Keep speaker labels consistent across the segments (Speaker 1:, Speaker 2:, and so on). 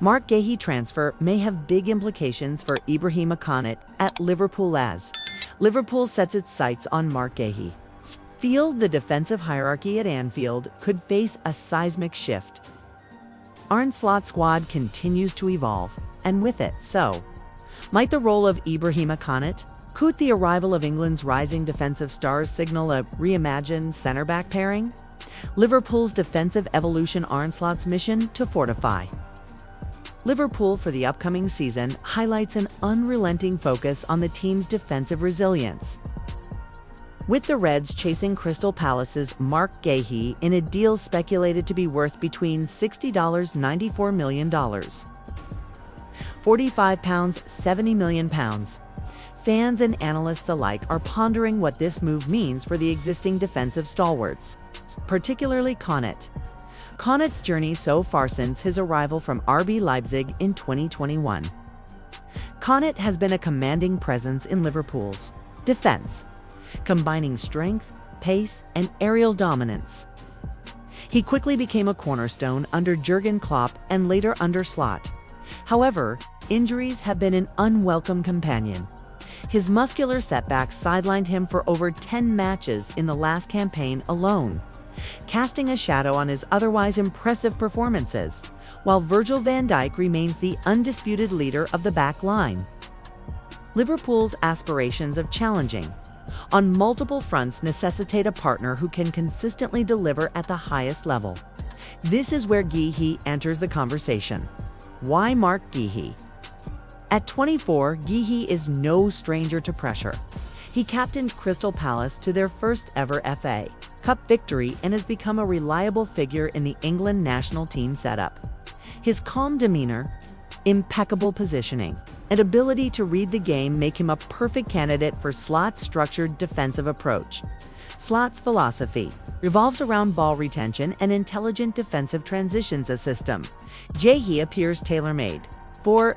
Speaker 1: Marc Guehi transfer may have big implications for Ibrahima Konate at Liverpool as Liverpool sets its sights on Marc Guehi. The defensive hierarchy at Anfield could face a seismic shift. Arne Slot squad continues to evolve, and with it, so might the role of Ibrahima Konate. Could the arrival of England's rising defensive stars signal a reimagined centre-back pairing? Liverpool's defensive evolution. Arne Slot's mission to fortify Liverpool for the upcoming season highlights an unrelenting focus on the team's defensive resilience. With the Reds chasing Crystal Palace's Marc Guehi in a deal speculated to be worth between $60.94 million, £45, £70 million. Fans and analysts alike are pondering what this move means for the existing defensive stalwarts, particularly Konate. Konate's journey so far since his arrival from RB Leipzig in 2021. Konate has been a commanding presence in Liverpool's defense, combining strength, pace, and aerial dominance. He quickly became a cornerstone under Jurgen Klopp and later under Slot. However, injuries have been an unwelcome companion. His muscular setbacks sidelined him for over 10 matches in the last campaign alone, casting a shadow on his otherwise impressive performances, while Virgil van Dijk remains the undisputed leader of the back line. Liverpool's aspirations of challenging on multiple fronts necessitate a partner who can consistently deliver at the highest level. This is where Guehi enters the conversation. Why Marc Guehi? At 24, Guehi is no stranger to pressure. He captained Crystal Palace to their first ever FA Cup victory and has become a reliable figure in the England national team setup. His calm demeanor, impeccable positioning, and ability to read the game make him a perfect candidate for Slot's structured defensive approach. Slot's philosophy revolves around ball retention and intelligent defensive transitions. A system Guehi appears tailor-made for,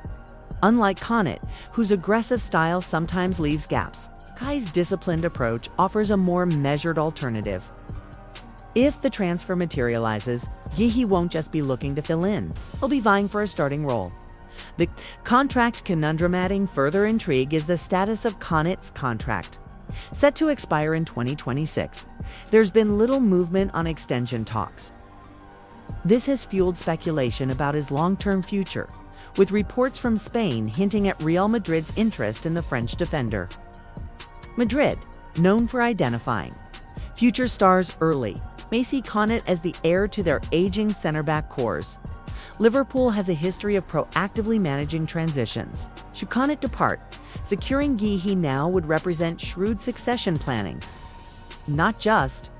Speaker 1: unlike Konate, whose aggressive style sometimes leaves gaps. Guehi's disciplined approach offers a more measured alternative. If the transfer materializes, Guehi won't just be looking to fill in, he'll be vying for a starting role. The contract conundrum. Adding further intrigue is the status of Konate's contract. Set to expire in 2026, there's been little movement on extension talks. This has fueled speculation about his long-term future, with reports from Spain hinting at Real Madrid's interest in the French defender. Madrid, known for identifying future stars early, may see Konate as the heir to their aging centre-back cores. Liverpool has a history of proactively managing transitions. Should Konate depart, securing Guehi now would represent shrewd succession planning. Not just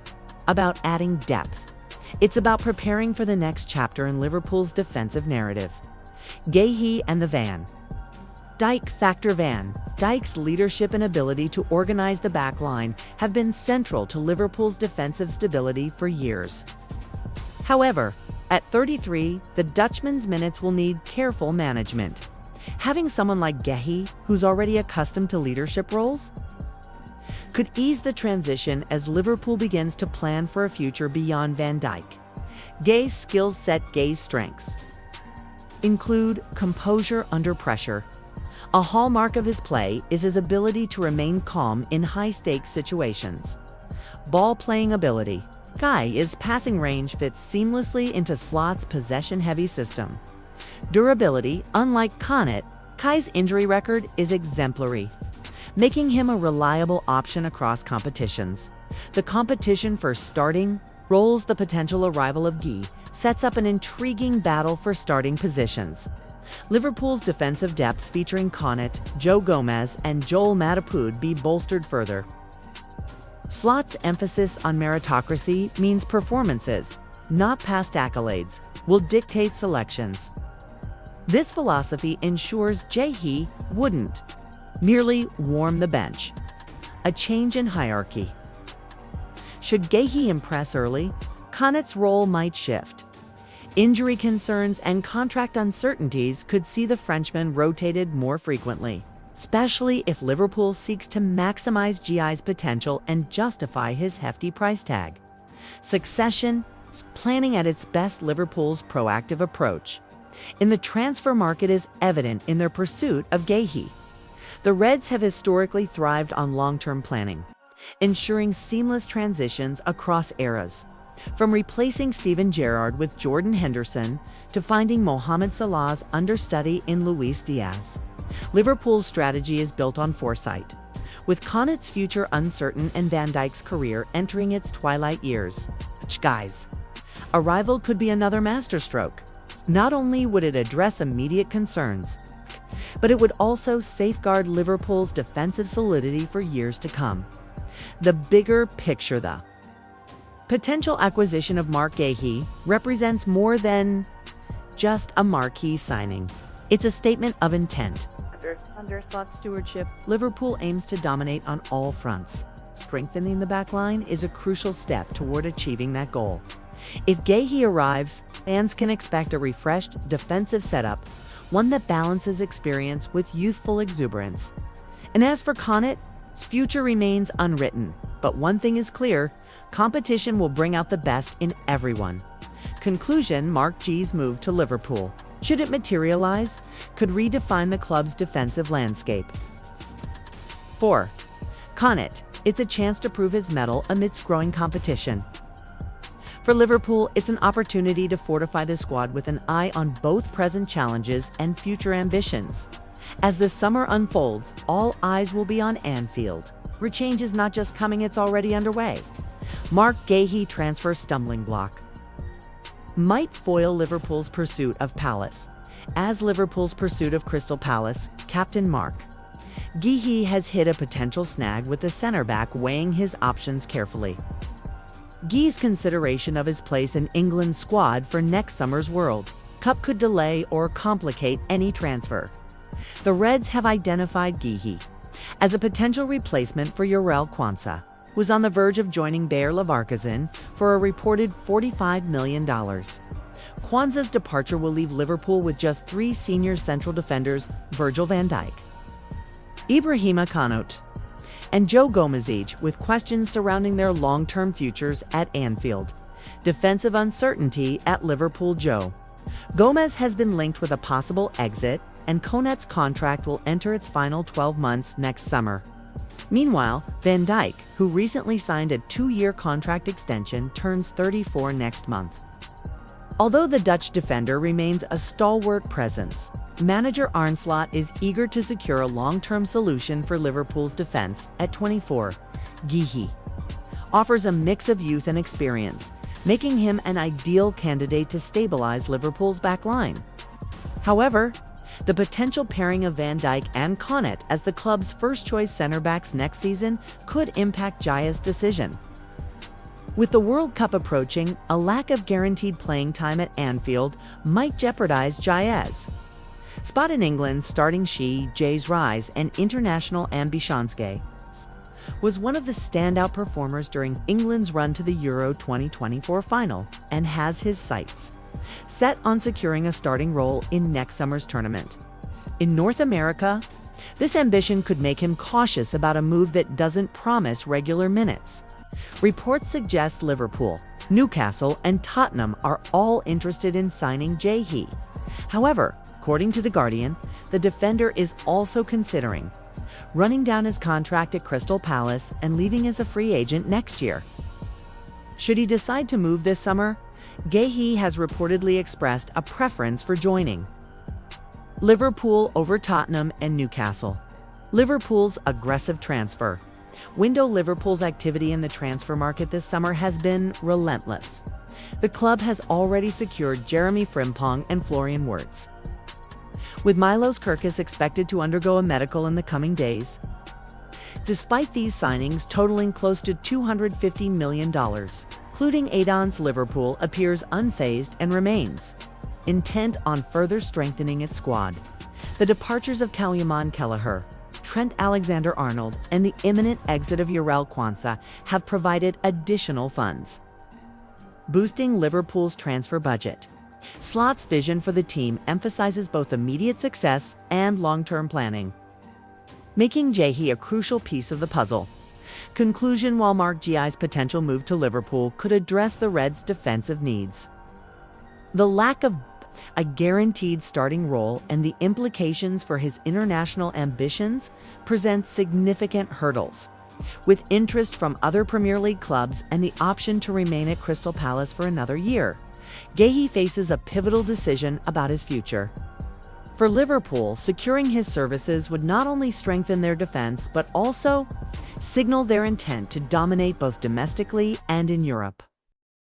Speaker 1: about adding depth, it's about preparing for the next chapter in Liverpool's defensive narrative. Guehi and the Van Dijk factor. Van Dijk's leadership and ability to organize the back line have been central to Liverpool's defensive stability for years. However, at 33, the Dutchman's minutes will need careful management. Having someone like Guehi, who's already accustomed to leadership roles, could ease the transition as Liverpool begins to plan for a future beyond Van Dijk. Guehi's skills set. Guehi's strengths include composure under pressure. A hallmark of his play is his ability to remain calm in high-stakes situations. Ball-playing ability. Guehi's passing range fits seamlessly into Slot's possession-heavy system. Durability. Unlike Konate, Guehi's injury record is exemplary, making him a reliable option across competitions. The competition for starting roles. The potential arrival of Guehi sets up an intriguing battle for starting positions. Liverpool's defensive depth featuring Konate, Joe Gomez, and Joel Matip be bolstered further. Slot's emphasis on meritocracy means performances, not past accolades, will dictate selections. This philosophy ensures Guehi wouldn't merely warm the bench. A change in hierarchy. Should Guehi impress early, Konate's role might shift. Injury concerns and contract uncertainties could see the Frenchman rotated more frequently, especially if Liverpool seeks to maximize Guehi's potential and justify his hefty price tag. Succession planning at its best. Liverpool's proactive approach in the transfer market is evident in their pursuit of Guehi. The Reds have historically thrived on long-term planning, ensuring seamless transitions across eras. From replacing Steven Gerrard with Jordan Henderson to finding Mohamed Salah's understudy in Luis Diaz, Liverpool's strategy is built on foresight. With Connate's future uncertain and Van Dijk's career entering its twilight years, guys, arrival could be another masterstroke. Not only would it address immediate concerns, but it would also safeguard Liverpool's defensive solidity for years to come. The bigger picture, the potential acquisition of Marc Guehi represents more than just a marquee signing. It's a statement of intent. Under Slot's stewardship, Liverpool aims to dominate on all fronts. Strengthening the back line is a crucial step toward achieving that goal. If Guehi arrives, fans can expect a refreshed defensive setup, one that balances experience with youthful exuberance. And as for Connate, its future remains unwritten. But one thing is clear, competition will bring out the best in everyone. Conclusion: Marc Guehi's move to Liverpool, should it materialize, could redefine the club's defensive landscape. 4. Connate, it's a chance to prove his mettle amidst growing competition. For Liverpool, it's an opportunity to fortify the squad with an eye on both present challenges and future ambitions. As the summer unfolds, all eyes will be on Anfield, where change is not just coming, it's already underway. Marc Guehi transfer stumbling block might foil Liverpool's pursuit of Palace. As Liverpool's pursuit of Crystal Palace, captain Marc Guehi has hit a potential snag with the centre-back weighing his options carefully. Guehi's consideration of his place in England's squad for next summer's World Cup could delay or complicate any transfer. The Reds have identified Guehi as a potential replacement for Jurgen Quansah, who is on the verge of joining Bayer Leverkusen for a reported $45 million. Quansah's departure will leave Liverpool with just 3 senior central defenders: Virgil van Dijk, Ibrahima Konate, and Joe Gomez, each with questions surrounding their long-term futures at Anfield. Defensive uncertainty at Liverpool. Joe Gomez has been linked with a possible exit, and Konate's contract will enter its final 12 months next summer. Meanwhile, Van Dijk, who recently signed a 2-year contract extension, turns 34 next month. Although the Dutch defender remains a stalwart presence, manager Arne Slot is eager to secure a long-term solution for Liverpool's defense. At 24, Guehi offers a mix of youth and experience, making him an ideal candidate to stabilize Liverpool's back line. However, the potential pairing of Van Dijk and Konate as the club's first-choice centre-backs next season could impact Jaya's decision. With the World Cup approaching, a lack of guaranteed playing time at Anfield might jeopardize Jaya's spot in England. Starting Jay's rise and international ambitions. Was one of the standout performers during England's run to the Euro 2024 final and has his sights set on securing a starting role in next summer's tournament. In North America, this ambition could make him cautious about a move that doesn't promise regular minutes. Reports suggest Liverpool, Newcastle, and Tottenham are all interested in signing Guehi. However, according to The Guardian, the defender is also considering running down his contract at Crystal Palace and leaving as a free agent next year. Should he decide to move this summer, Guehi has reportedly expressed a preference for joining Liverpool over Tottenham and Newcastle. Liverpool's aggressive transfer window. Liverpool's activity in the transfer market this summer has been relentless. The club has already secured Jeremy Frimpong and Florian Wirtz, with Milos Kerkez expected to undergo a medical in the coming days. Despite these signings totaling close to $250 million, including Adon's, Liverpool appears unfazed and remains intent on further strengthening its squad. The departures of Calumon Kelleher, Trent Alexander-Arnold, and the imminent exit of Jurgen Quansah have provided additional funds, boosting Liverpool's transfer budget. Slot's vision for the team emphasizes both immediate success and long-term planning, making Guehi a crucial piece of the puzzle. Conclusion: while Marc Guehi's potential move to Liverpool could address the Reds' defensive needs, the lack of A guaranteed starting role and the implications for his international ambitions present significant hurdles. With interest from other Premier League clubs and the option to remain at Crystal Palace for another year, Guehi faces a pivotal decision about his future. For Liverpool, securing his services would not only strengthen their defense but also signal their intent to dominate both domestically and in Europe.